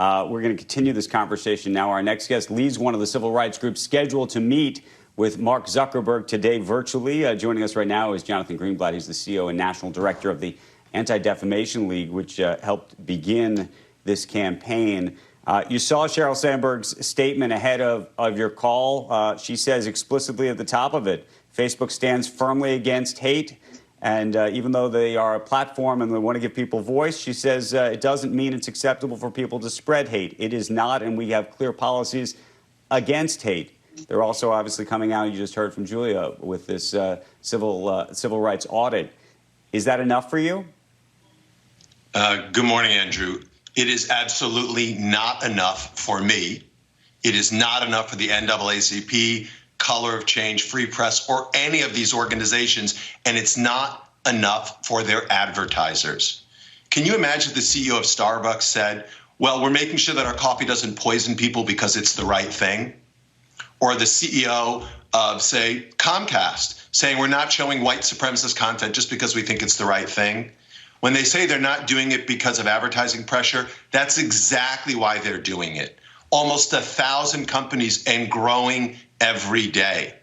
We're going to continue this conversation now. Our next guest leads one of the civil rights groups scheduled to meet with Mark Zuckerberg today virtually. Joining us right now is Jonathan Greenblatt. He's the CEO and National Director of the Anti-Defamation League, which helped begin this campaign. You saw Sheryl Sandberg's statement ahead of your call. She says explicitly at the top of it, Facebook stands firmly against hate. And even though they are a platform and they want to give people voice, she says it doesn't mean it's acceptable for people to spread hate. It is not, and we have clear policies against hate. They're also obviously coming out, you just heard from Julia, with this civil rights audit. Is that enough for you? Good morning, Andrew. It is absolutely not enough for me. It is not enough for the NAACP, Color of Change, Free Press, or any of these organizations, and it's not enough for their advertisers. Can you imagine if the CEO of Starbucks said, well, we're making sure that our coffee doesn't poison people because it's the right thing? Or the CEO of, say, Comcast saying we're not showing white supremacist content just because we think it's the right thing? When they say they're not doing it because of advertising pressure, that's exactly why they're doing it. Almost 1,000 companies and growing every day.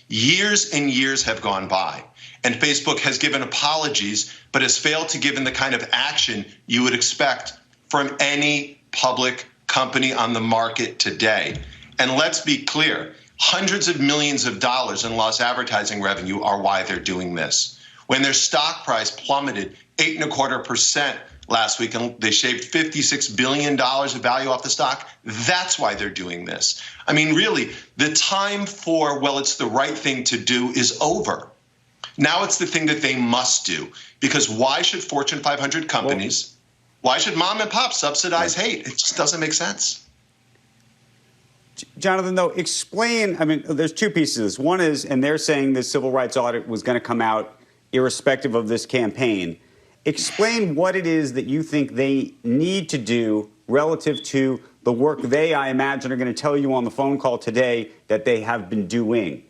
Years and years have gone by, and Facebook has given apologies, but has failed to give in the kind of action you would expect from any public company on the market today. And let's be clear, hundreds of millions of dollars in lost advertising revenue are why they're doing this. When their stock price plummeted 8.25% last week, and they shaved $56 billion of value off the stock, that's why they're doing this. I mean, really, the time for, well, it's the right thing to do is over. Now it's the thing that they must do. Because why should Fortune 500 companies, why should mom and pop subsidize hate? It just doesn't make sense. Jonathan, though, explain, I mean, there's two pieces of this. One is, and they're saying this civil rights audit was going to come out irrespective of this campaign. Explain what it is that you think they need to do relative to the work they, I imagine, are going to tell you on the phone call today that they have been doing.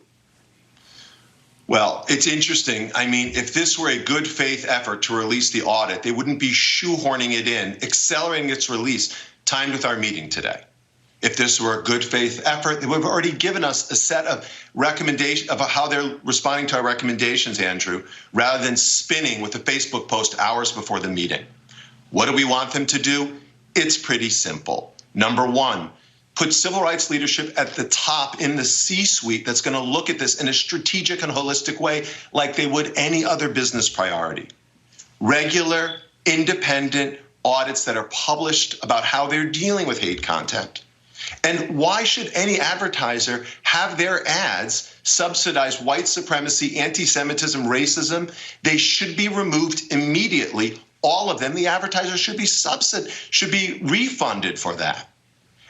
Well, it's interesting. I mean, if this were a good faith effort to release the audit, they wouldn't be shoehorning it in, accelerating its release, timed with our meeting today. If this were a good faith effort, they would have already given us a set of recommendations of how they're responding to our recommendations, Andrew, rather than spinning with a Facebook post hours before the meeting. What do we want them to do? It's pretty simple. Number one, put civil rights leadership at the top in the C-suite that's going to look at this in a strategic and holistic way like they would any other business priority. Regular, independent audits that are published about how they're dealing with hate content. And why should any advertiser have their ads subsidize white supremacy, anti-Semitism, racism? They should be removed immediately. All of them. The advertiser should be refunded for that.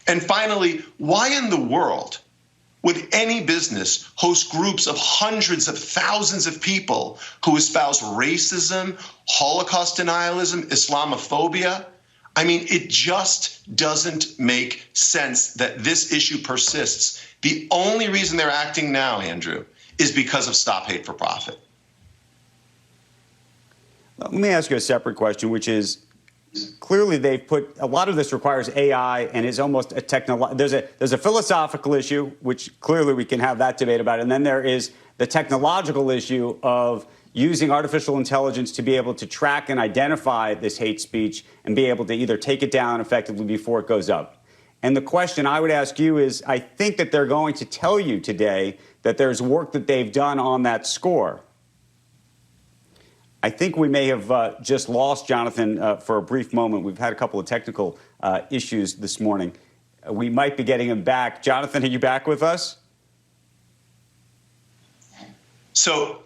And finally, why in the world would any business host groups of hundreds of thousands of people who espouse racism, Holocaust denialism, Islamophobia? I mean, it just doesn't make sense that this issue persists. The only reason they're acting now, Andrew, is because of Stop Hate for Profit. Let me ask you a separate question, which is, clearly they've put, a lot of this requires AI and is almost a there's a philosophical issue, which clearly we can have that debate about, and then there is the technological issue of using artificial intelligence to be able to track and identify this hate speech and be able to either take it down effectively before it goes up. And the question I would ask you is, I think that they're going to tell you today that there's work that they've done on that score. I think we may have just lost Jonathan for a brief moment. We've had a couple of technical issues this morning. We might be getting him back. Jonathan, are you back with us? So,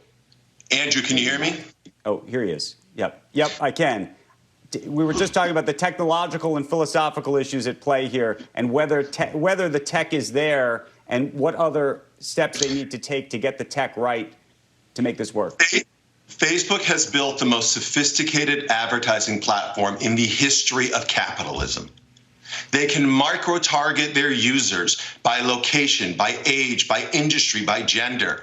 Andrew, can you hear me? Oh, here he is. Yep, I can. We were just talking about the technological and philosophical issues at play here and whether the tech is there and what other steps they need to take to get the tech right to make this work. Facebook has built the most sophisticated advertising platform in the history of capitalism. They can micro-target their users by location, by age, by industry, by gender.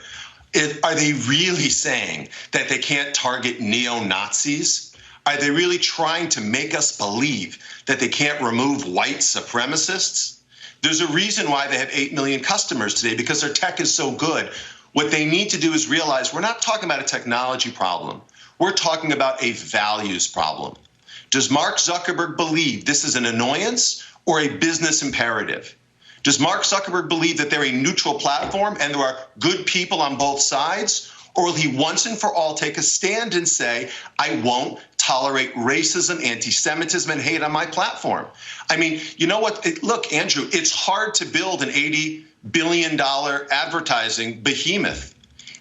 Are they really saying that they can't target neo-Nazis? Are they really trying to make us believe that they can't remove white supremacists? There's a reason why they have 8 million customers today, because their tech is so good. What they need to do is realize we're not talking about a technology problem. We're talking about a values problem. Does Mark Zuckerberg believe this is an annoyance or a business imperative? Does Mark Zuckerberg believe that they're a neutral platform and there are good people on both sides? Or will he once and for all take a stand and say, I won't tolerate racism, anti-Semitism, and hate on my platform? I mean, you know what? Look, Andrew, it's hard to build an $80 billion advertising behemoth.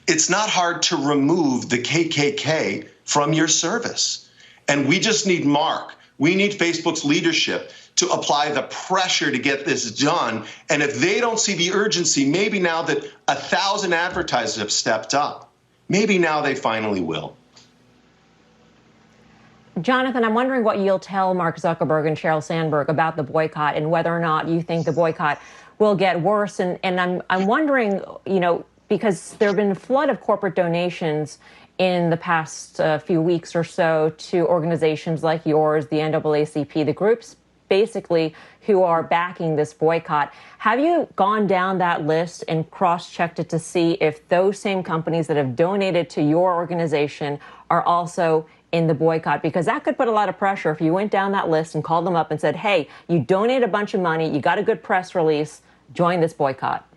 It's not hard to remove the KKK from your service. And we just need Mark. We need Facebook's leadership to apply the pressure to get this done. And if they don't see the urgency, maybe now that 1,000 advertisers have stepped up, maybe now they finally will. Jonathan, I'm wondering what you'll tell Mark Zuckerberg and Sheryl Sandberg about the boycott and whether or not you think the boycott will get worse. And I'm wondering, you know, because there have been a flood of corporate donations in the past few weeks or so to organizations like yours, the NAACP, the groups basically who are backing this boycott. Have you gone down that list and cross-checked it to see if those same companies that have donated to your organization are also in the boycott? Because that could put a lot of pressure if you went down that list and called them up and said, hey, you donated a bunch of money, you got a good press release, join this boycott.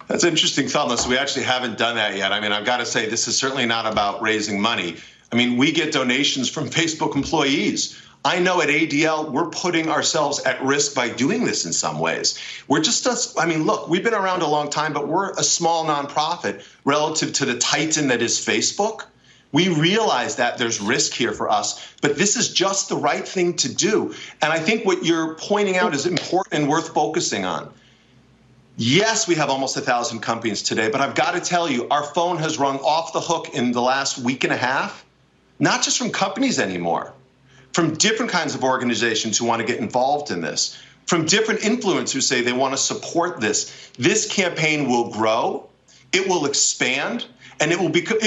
That's an interesting thought, Melissa. We actually haven't done that yet. I mean, I've got to say, this is certainly not about raising money. I mean, we get donations from Facebook employees. I know at ADL, we're putting ourselves at risk by doing this in some ways. We're just, I mean, look, we've been around a long time, but we're a small nonprofit relative to the titan that is Facebook. We realize that there's risk here for us, but this is just the right thing to do. And I think what you're pointing out is important and worth focusing on. Yes, we have almost 1,000 companies today, but I've got to tell you, our phone has rung off the hook in the last week and a half, not just from companies anymore, from different kinds of organizations who want to get involved in this, from different influencers who say they want to support this. This campaign will grow, it will expand, and it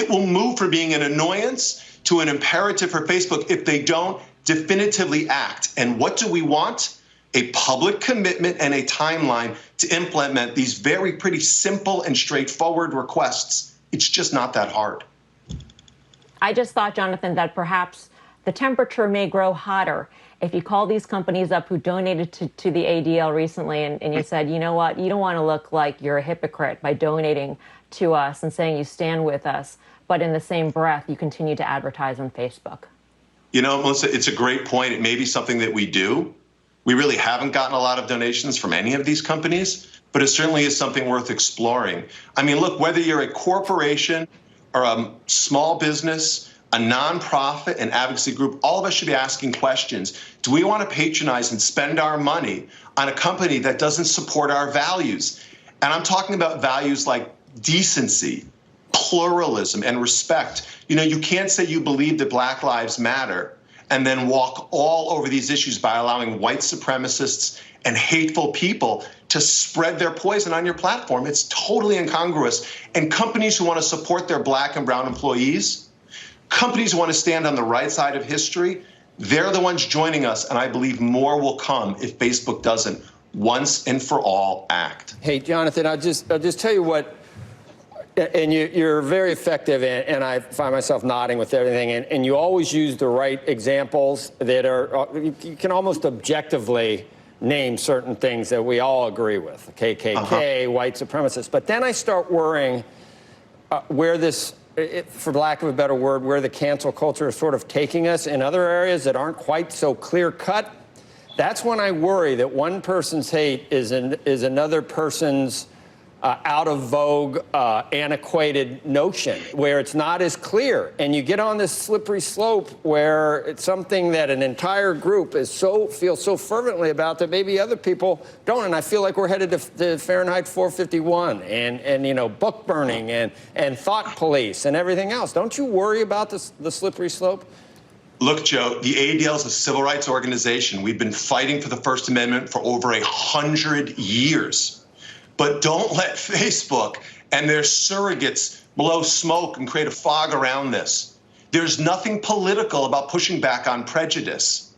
will move from being an annoyance to an imperative for Facebook if they don't definitively act. And what do we want? A public commitment and a timeline to implement these very pretty simple and straightforward requests. It's just not that hard. I just thought, Jonathan, that perhaps the temperature may grow hotter if you call these companies up who donated to the ADL recently and you said, you know what, you don't want to look like you're a hypocrite by donating to us and saying you stand with us, but in the same breath, you continue to advertise on Facebook. You know, Melissa, it's a great point. It may be something that we do. We really haven't gotten a lot of donations from any of these companies, but it certainly is something worth exploring. I mean, look, whether you're a corporation or a small business, a nonprofit, an advocacy group, all of us should be asking questions. Do we want to patronize and spend our money on a company that doesn't support our values? And I'm talking about values like decency, pluralism, and respect. You know, you can't say you believe that Black Lives Matter and then walk all over these issues by allowing white supremacists and hateful people to spread their poison on your platform. It's totally incongruous. And companies who want to support their Black and brown employees, companies who want to stand on the right side of history, they're the ones joining us, and I believe more will come if Facebook doesn't once and for all act. Hey, Jonathan, I'll just tell you what, and you're very effective, and I find myself nodding with everything, and you always use the right examples that are, you can almost objectively name certain things that we all agree with, KKK, white supremacists. But then I start worrying where this, for lack of a better word, where the cancel culture is sort of taking us in other areas that aren't quite so clear-cut. That's when I worry that one person's hate is another person's out of vogue, antiquated notion, where it's not as clear. And you get on this slippery slope where it's something that an entire group feels so fervently about that maybe other people don't. And I feel like we're headed to Fahrenheit 451 and you know, book burning and thought police and everything else. Don't you worry about the slippery slope? Look, Joe, the ADL is a civil rights organization. We've been fighting for the First Amendment for over 100 years. But don't let Facebook and their surrogates blow smoke and create a fog around this. There's nothing political about pushing back on prejudice.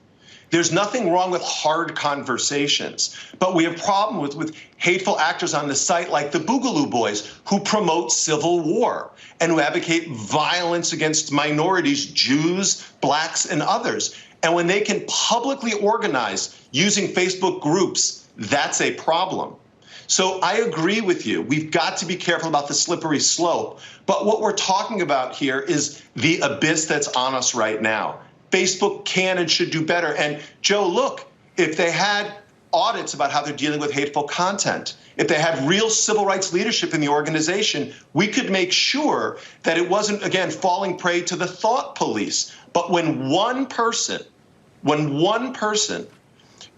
There's nothing wrong with hard conversations, but we have problem with hateful actors on the site like the Boogaloo Boys who promote civil war and who advocate violence against minorities, Jews, blacks, and others. And when they can publicly organize using Facebook groups, that's a problem. So I agree with you. We've got to be careful about the slippery slope. But what we're talking about here is the abyss that's on us right now. Facebook can and should do better. And Joe, look, if they had audits about how they're dealing with hateful content, if they had real civil rights leadership in the organization, we could make sure that it wasn't, again, falling prey to the thought police. But when one person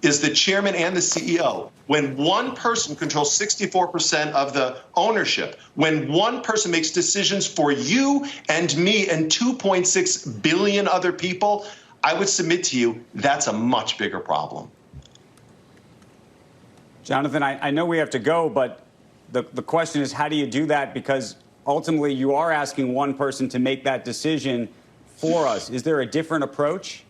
is the chairman and the CEO, when one person controls 64% of the ownership, when one person makes decisions for you and me and 2.6 billion other people, I would submit to you that's a much bigger problem. Jonathan, I know we have to go, but the question is, how do you do that? Because ultimately you are asking one person to make that decision for us. Is there a different approach?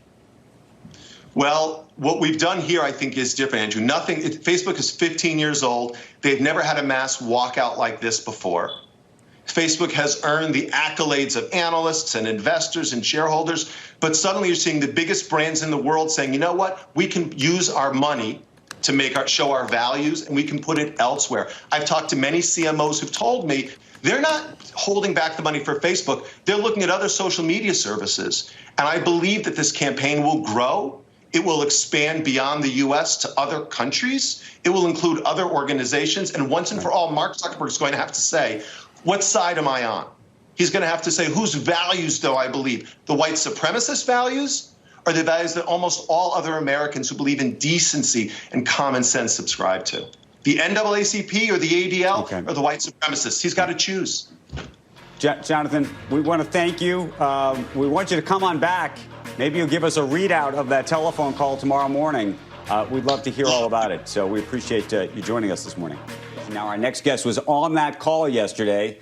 Well, what we've done here, I think, is different, Andrew. Facebook is 15 years old. They've never had a mass walkout like this before. Facebook has earned the accolades of analysts and investors and shareholders, but suddenly you're seeing the biggest brands in the world saying, you know what, we can use our money to show our values, and we can put it elsewhere. I've talked to many CMOs who've told me they're not holding back the money for Facebook. They're looking at other social media services. And I believe that this campaign will grow. It will expand beyond the U.S. to other countries. It will include other organizations. And once and for all, Mark Zuckerberg is going to have to say, what side am I on? He's going to have to say, whose values do I believe? The white supremacist values, or the values that almost all other Americans who believe in decency and common sense subscribe to? The NAACP or the ADL or the white supremacists? He's got to choose. Jonathan, we want to thank you. We want you to come on back. Maybe you'll give us a readout of that telephone call tomorrow morning. We'd love to hear all about it. So we appreciate you joining us this morning. Now, our next guest was on that call yesterday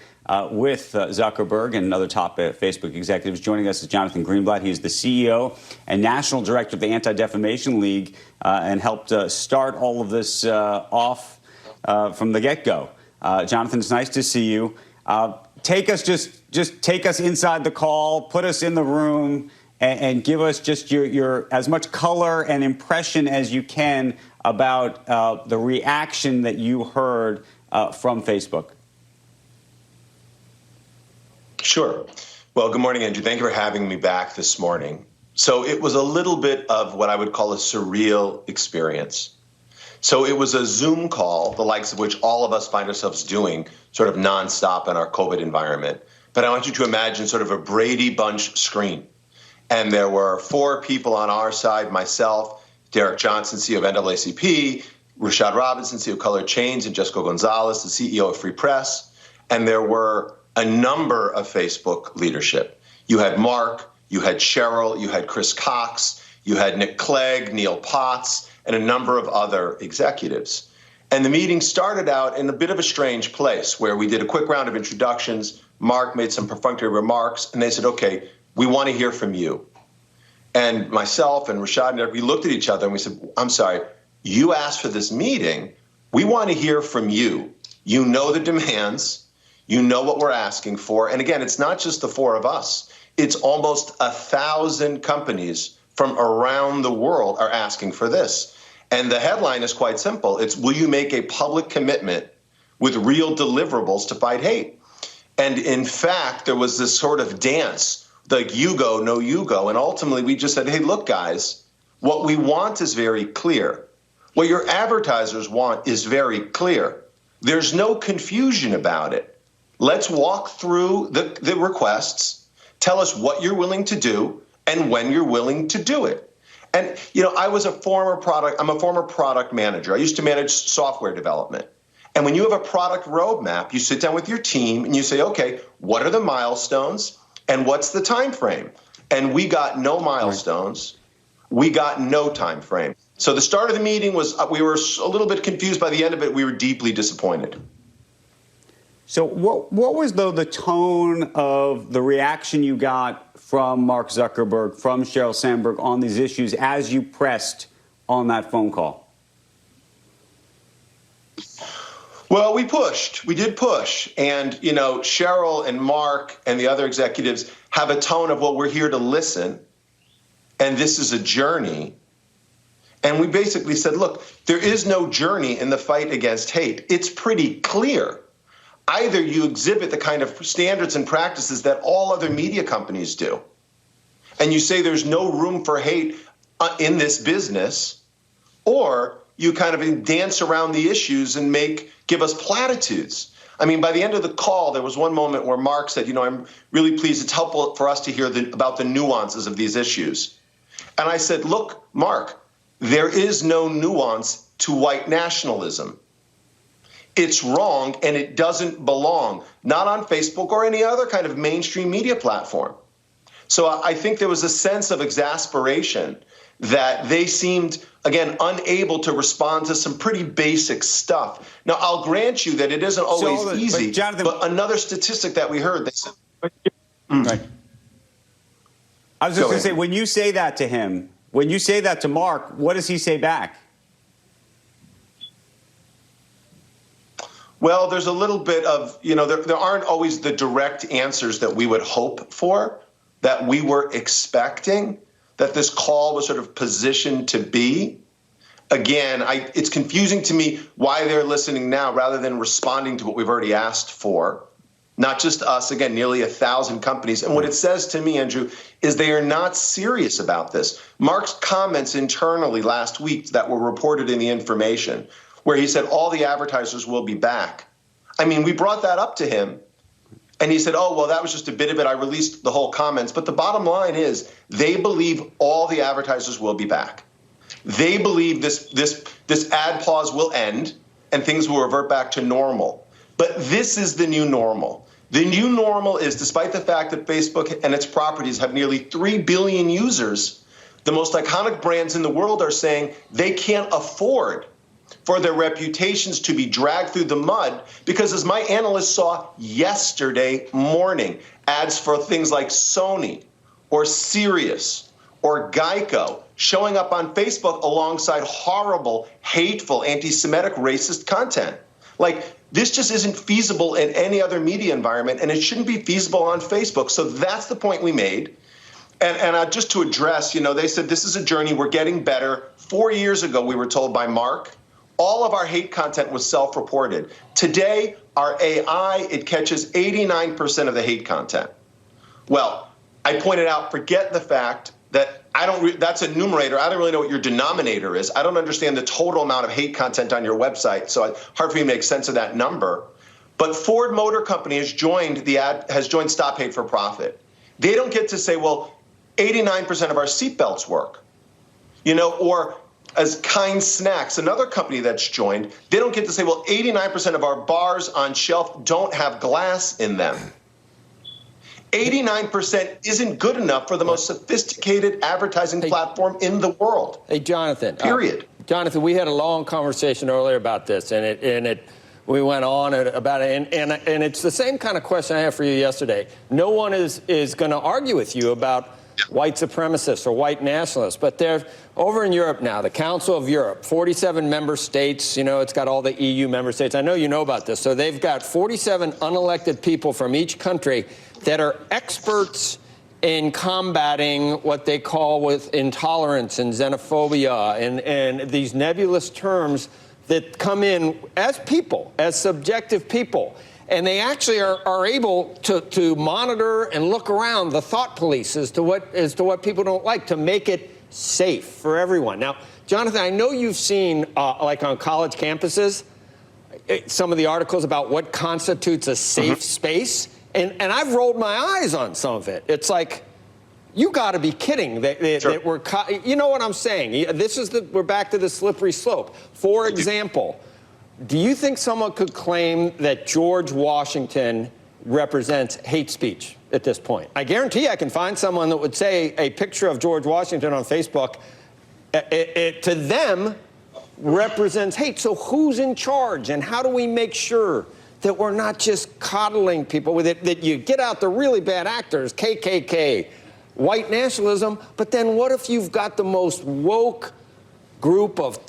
with Zuckerberg and other top Facebook executives. Joining us is Jonathan Greenblatt. He is the CEO and National Director of the Anti-Defamation League and helped start all of this off from the get-go. Jonathan, it's nice to see you. Take us just take us inside the call, put us in the room, and give us just your as much color and impression as you can about the reaction that you heard from Facebook. Sure. Well, good morning, Andrew. Thank you for having me back this morning. So it was a little bit of what I would call a surreal experience. So it was a Zoom call, the likes of which all of us find ourselves doing sort of nonstop in our COVID environment. But I want you to imagine sort of a Brady Bunch screen. And there were 4 people on our side, myself, Derek Johnson, CEO of NAACP, Rashad Robinson, CEO of Colored Chains, and Jessica Gonzalez, the CEO of Free Press. And there were a number of Facebook leadership. You had Mark, you had Cheryl, you had Chris Cox, you had Nick Clegg, Neil Potts, and a number of other executives. And the meeting started out in a bit of a strange place where we did a quick round of introductions. Mark made some perfunctory remarks, and they said, okay, we want to hear from you. And myself and Rashad and Eric, we looked at each other and we said, I'm sorry, you asked for this meeting. We want to hear from you. You know the demands. You know what we're asking for. And again, it's not just the 4 of us. It's almost 1,000 companies from around the world are asking for this. And the headline is quite simple. It's, will you make a public commitment with real deliverables to fight hate? And in fact, there was this sort of dance, like you go, no, you go. And ultimately, we just said, hey, look, guys, what we want is very clear. What your advertisers want is very clear. There's no confusion about it. Let's walk through the requests. Tell us what you're willing to do and when you're willing to do it. And, I'm a former product manager. I used to manage software development. And when you have a product roadmap, you sit down with your team and you say, okay, what are the milestones and what's the time frame? And we got no milestones. We got no time frame. So the start of the meeting was, we were a little bit confused. By the end of it, we were deeply disappointed. So what was, though, the tone of the reaction you got from Mark Zuckerberg, from Sheryl Sandberg on these issues as you pressed on that phone call? Well, we pushed. We did push. And, you know, Sheryl and Mark and the other executives have a tone of, well, we're here to listen, and this is a journey. And we basically said, look, there is no journey in the fight against hate. It's pretty clear. Either you exhibit the kind of standards and practices that all other media companies do, and you say there's no room for hate in this business, or you kind of dance around the issues and give us platitudes. I mean, by the end of the call, there was one moment where Mark said, you know, I'm really pleased. It's helpful for us to hear about the nuances of these issues. And I said, look, Mark, there is no nuance to white nationalism. It's wrong, and it doesn't belong, not on Facebook or any other kind of mainstream media platform. So I think there was a sense of exasperation that they seemed, again, unable to respond to some pretty basic stuff. Now, I'll grant you that it isn't always easy, but another statistic that we heard, they said... Right. I was just going to say, when you say that to him, when you say that to Mark, what does he say back? Well, there's a little bit of, you know, there aren't always the direct answers that we would hope for, that we were expecting, that this call was sort of positioned to be. Again, it's confusing to me why they're listening now rather than responding to what we've already asked for. Not just us, again, nearly 1,000 companies. And what it says to me, Andrew, is they are not serious about this. Mark's comments internally last week that were reported in the information, where he said all the advertisers will be back. I mean, we brought that up to him, and he said, oh, well, that was just a bit of it. I released the whole comments. But the bottom line is they believe all the advertisers will be back. They believe this ad pause will end and things will revert back to normal. But this is the new normal. The new normal is, despite the fact that Facebook and its properties have nearly 3 billion users, the most iconic brands in the world are saying they can't afford for their reputations to be dragged through the mud because, as my analyst saw yesterday morning, ads for things like Sony or Sirius or Geico showing up on Facebook alongside horrible, hateful, anti-Semitic, racist content. Like, this just isn't feasible in any other media environment, and it shouldn't be feasible on Facebook. So that's the point we made. And just to address, you know, they said this is a journey. We're getting better. 4 years ago, we were told by Mark, all of our hate content was self-reported. Today, our AI, it catches 89% of the hate content. Well, I pointed out, forget the fact that that's a numerator. I don't really know what your denominator is. I don't understand the total amount of hate content on your website, so it's hard for me to make sense of that number. But Ford Motor Company has joined Stop Hate for Profit. They don't get to say, well, 89% of our seatbelts work, you know, or as Kind Snacks, another company that's joined, they don't get to say, well, 89% of our bars on shelf don't have glass in them. 89% isn't good enough for the most sophisticated advertising platform in the world. Hey, Jonathan. Period. Jonathan, we had a long conversation earlier about this, and we went on about it, and it's the same kind of question I had for you yesterday. No one is going to argue with you about white supremacists or white nationalists, but they're over in Europe now, the Council of Europe, 47 member states, you know, it's got all the EU member states. I know you know about this. So they've got 47 unelected people from each country that are experts in combating what they call with intolerance and xenophobia and these nebulous terms that come in as people, as subjective people. And they actually are able to monitor and look around the thought police as to what people don't like, to make it safe for everyone. Now, Jonathan, I know you've seen, like on college campuses, some of the articles about what constitutes a safe space. And I've rolled my eyes on some of it. It's like, you got to be kidding that we're, you know what I'm saying? We're back to the slippery slope. For example, do you think someone could claim that George Washington represents hate speech at this point? I guarantee I can find someone that would say a picture of George Washington on Facebook, to them, represents hate. So who's in charge, and how do we make sure that we're not just coddling people with it, that you get out the really bad actors, KKK, white nationalism, but then what if you've got the most woke group of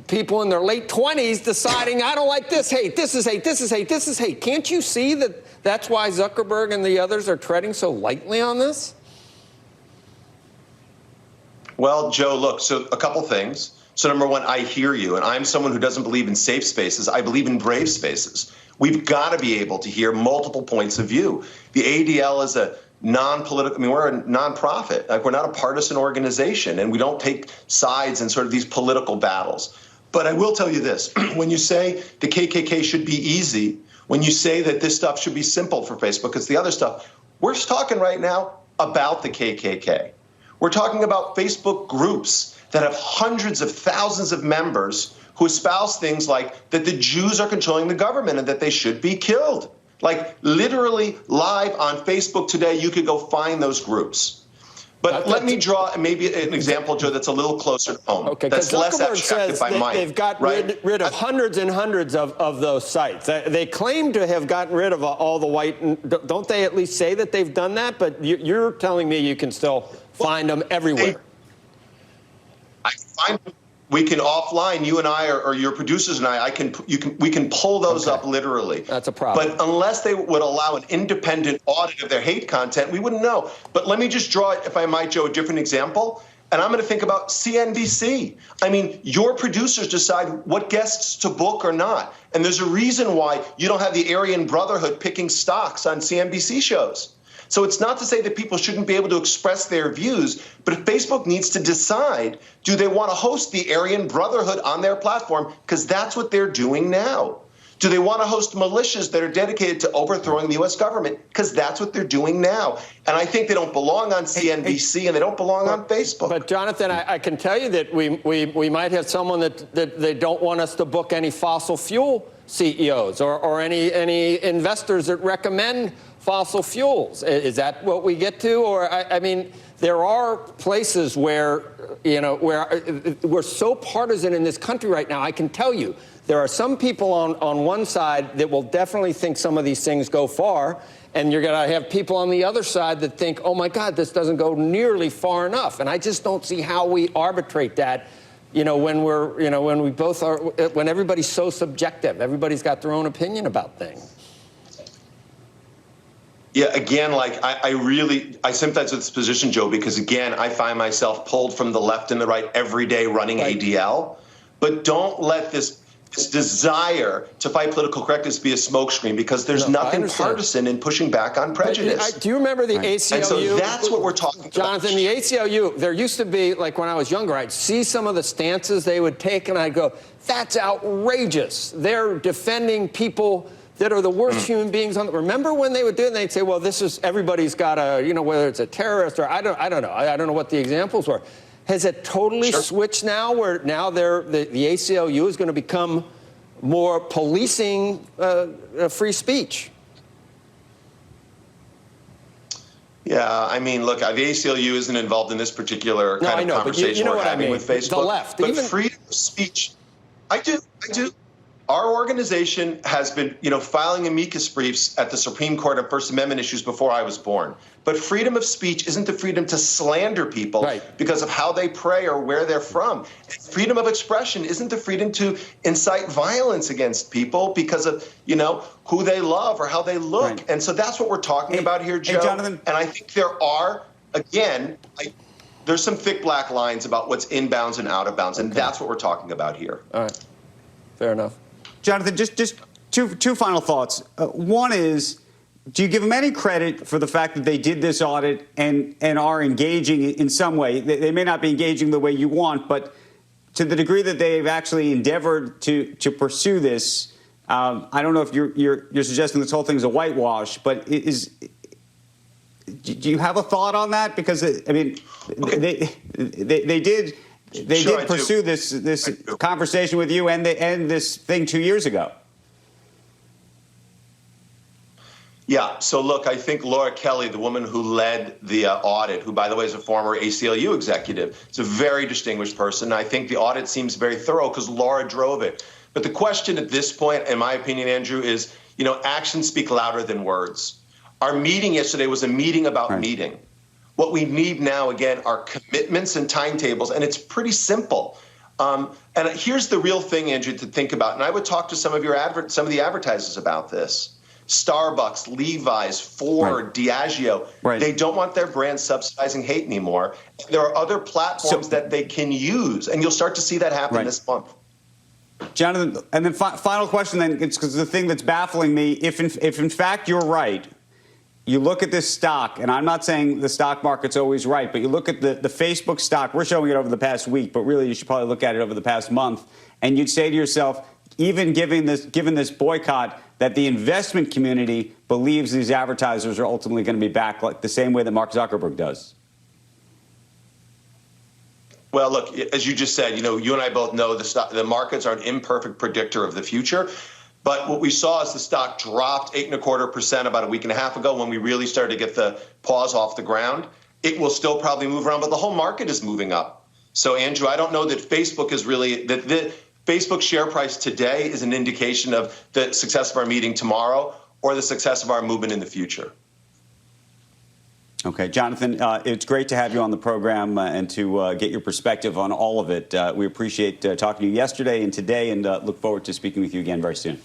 people in their late 20s deciding, I don't like this hate, this is hate, this is hate, this is hate. Can't you see that that's why Zuckerberg and the others are treading so lightly on this? Well, Joe, look, so a couple things. So number one, I hear you, and I'm someone who doesn't believe in safe spaces. I believe in brave spaces. We've got to be able to hear multiple points of view. The ADL is a non-political, I mean, we're a nonprofit. Like, we're not a partisan organization, and we don't take sides in sort of these political battles. But I will tell you this, when you say the KKK should be easy, when you say that this stuff should be simple for Facebook, it's the other stuff. We're talking right now about the KKK. We're talking about Facebook groups that have hundreds of thousands of members who espouse things like that the Jews are controlling the government and that they should be killed. Like, literally live on Facebook today, you could go find those groups. But let me draw maybe an example, Joe, that's a little closer to home. Okay, that's less abstract, if I might. They've got rid of hundreds and hundreds of those sites. They claim to have gotten rid of all the white. Don't they at least say that they've done that? But you're telling me you can still find them everywhere. I can find them. We can offline, you and I, or your producers and I we can pull those up literally. That's a problem. But unless they would allow an independent audit of their hate content, we wouldn't know. But let me just draw, if I might, Joe, a different example. And I'm going to think about CNBC. I mean, your producers decide what guests to book or not. And there's a reason why you don't have the Aryan Brotherhood picking stocks on CNBC shows. So it's not to say that people shouldn't be able to express their views, but if Facebook needs to decide, do they want to host the Aryan Brotherhood on their platform? Because that's what they're doing now. Do they want to host militias that are dedicated to overthrowing the U.S. government? Because that's what they're doing now. And I think they don't belong on CNBC and they don't belong on Facebook. But, Jonathan, I can tell you that we might have someone that they don't want us to book any fossil fuel CEOs or any investors that recommend fossil fuels. Is that what we get to? Or, I mean, there are places where, where we're so partisan in this country right now. I can tell you, there are some people on one side that will definitely think some of these things go far, and you're going to have people on the other side that think, oh, my God, this doesn't go nearly far enough. And I just don't see how we arbitrate that, when we both are, when everybody's so subjective. Everybody's got their own opinion about things. Yeah, again, like I sympathize with this position, Joe, because again, I find myself pulled from the left and the right every day running ADL. But don't let this desire to fight political correctness be a smokescreen, because there's nothing partisan in pushing back on prejudice. Do you remember the ACLU? And so that's what we're talking about. Jonathan, the ACLU, there used to be, like when I was younger, I'd see some of the stances they would take, and I'd go, that's outrageous. They're defending people that are the worst human beings on the. Remember when they would do it? And they'd say, "Well, this is everybody's got a, whether it's a terrorist or I don't know. I don't know what the examples were." Has it totally switched now, where now the ACLU is going to become more policing free speech? Yeah, I mean, look, the ACLU isn't involved in this particular kind of conversation we're having with Facebook. The left, but freedom of speech, I do. Our organization has been, filing amicus briefs at the Supreme Court on First Amendment issues before I was born. But freedom of speech isn't the freedom to slander people because of how they pray or where they're from. Freedom of expression isn't the freedom to incite violence against people because of, who they love or how they look. Right. And so that's what we're talking about here, Joe. Jonathan. And I think there are, again, there's some thick black lines about what's inbounds and out of bounds, and that's what we're talking about here. All right. Fair enough. Jonathan, just two final thoughts. One is, do you give them any credit for the fact that they did this audit and are engaging in some way? They may not be engaging the way you want, but to the degree that they've actually endeavored to pursue this, I don't know if you're suggesting this whole thing is a whitewash, but do you have a thought on that? Because they did pursue this conversation with you and this thing 2 years ago. Yeah. So look, I think Laura Kelly, the woman who led the audit, who, by the way, is a former ACLU executive, is a very distinguished person. I think the audit seems very thorough because Laura drove it. But the question at this point, in my opinion, Andrew, is, actions speak louder than words. Our meeting yesterday was a meeting about meeting. What we need now, again, are commitments and timetables, and it's pretty simple. And here's the real thing, Andrew, to think about. And I would talk to some of the advertisers about this. Starbucks, Levi's, Ford, Diageo, they don't want their brand subsidizing hate anymore. There are other platforms that they can use, and you'll start to see that happen this month. Jonathan, and then final question then, because the thing that's baffling me, if in fact you're right, you look at this stock, and I'm not saying the stock market's always right, but you look at the Facebook stock, we're showing it over the past week, but really you should probably look at it over the past month, and you'd say to yourself, even given this boycott, that the investment community believes these advertisers are ultimately going to be back like the same way that Mark Zuckerberg does. Well, look, as you just said, you and I both know the markets are an imperfect predictor of the future. But what we saw is the stock dropped 8.25% about a week and a half ago when we really started to get the paws off the ground. It will still probably move around, but the whole market is moving up. So, Andrew, I don't know that Facebook is really the Facebook share price today is an indication of the success of our meeting tomorrow or the success of our movement in the future. Okay, Jonathan, it's great to have you on the program and to get your perspective on all of it. We appreciate talking to you yesterday and today, and look forward to speaking with you again very soon.